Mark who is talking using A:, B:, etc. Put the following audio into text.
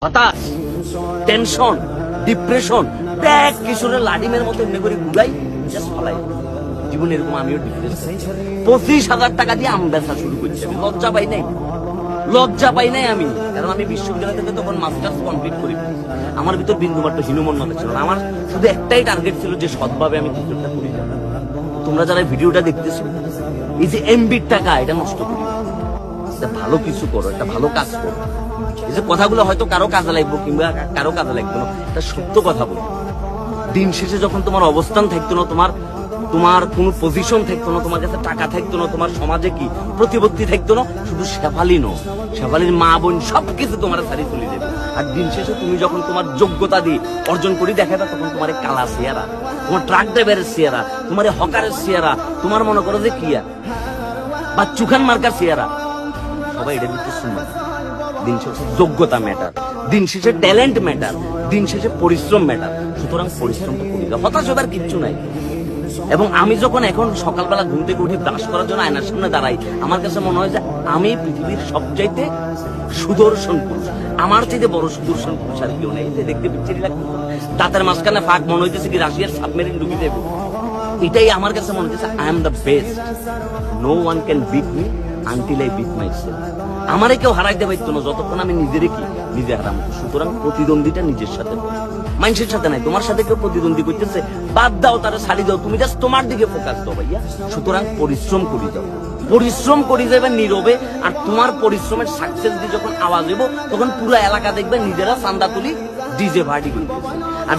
A: হতাশ, tension, depression, bag কিশোরের লাডিমের মতো এমনি করে গুলাই জাস্ট ফলাই। জীবনে এরকম আমিও ডিপ্রেশন। 25,000 টাকা দিয়ে আম বেচা শুরু করছি। আমি লজ্জা পাই নাই, লজ্জা পাই নাই আমি, কারণ আমি বিশ্ববিদ্যালয় থেকে তখন মাস্টার্স কমপ্লিট করি। আমার ভিতর বিন্দুমাত্র হীনমন্যতা ছিল না। আমার শুধু একটাই টার্গেট ছিল যে সৎভাবে আমি কিছুটা করি। তোমরা যারা ভিডিওটা দেখতেছো, এই যে এমবির টাকা এটা নষ্ট করি, একটা ভালো কিছু করো, একটা ভালো কাজ করো। এই যে কথাগুলো হয়তো কারো কাজে লাগবো কিংবা কারো কাজে লাগবে না, এটা সত্য কথা বলো। দিন শেষে যখন তোমার অবস্থান থাকতো না, তোমার কোনো পজিশন থাকতো না, তোমার কাছে টাকা থাকতো না, তোমার সমাজে কি প্রতিপত্তি থাকতো না, শুধু শেফালি নো, শেফালির মা বোন সবকিছু তোমার সারি তুলে দেবে। আর দিন শেষে তুমি যখন তোমার যোগ্যতা দিয়ে অর্জন করি দেখাবে, তখন তোমার কালা চেহারা, তোমার ট্রাক ড্রাইভারের চেহারা, তোমার হকারের চেহারা, তোমার মনে করো যে কিয়া বা চুখান মার্কার চেহারা, সবাই এটা দিতে শুনবে। দিন শেষে যোগ্যতা ম্যাটার, দিন শেষে ট্যালেন্ট ম্যাটার, দিন শেষে পরিশ্রম ম্যাটার। সুতরাং পরিশ্রমটা করি না, হতাশ হবার কিচ্ছু নাই। এবং আমি যখন এখন সকালবেলা ঘুম থেকে উঠে ব্রাশ করার জন্য আয়নার সামনে দাঁড়াই, আমার কাছে মনে হয় যে আমি পৃথিবীর সবচাইতে সুদর্শন পুরুষ। আমার চাইতে বড় সুদর্শন পুরুষ আর কেউ নেই। দেখতে পিচ্ছিরি লাগতো, দাঁতের মাঝখানে ফাঁক, মনে হইতেছে কি রাশিয়ার সাবমেরিন ডুবি দেবো। এটাই আমার কাছে মনে হচ্ছে I am the best, no one can beat me until I beat myself. আমারে কেউ হারাইতে পারতো না যতক্ষণ আমি নিজেরে কি নিজে হারাম। সুতরাং প্রতিদ্বন্দ্বীটা নিজের সাথে, মানুষের সাথে নাই। তোমার সাথে কেউ প্রতিদ্বন্দ্বী করতেছে, বাদ দাও, তারা ছাড়ি দাও, তুমি জাস্ট তোমার দিকে ফোকাস দাও ভাইয়া। সুতরাং পরিশ্রম করি যাও, পরিশ্রম করি যাবে নীরবে। আর তোমার পরিশ্রমের সাকসেস দিয়ে যখন আওয়াজ দেবো, তখন পুরো এলাকা দেখবে নিজেরা চান্দা তুলি ডিজে পার্টি করতেছে। আর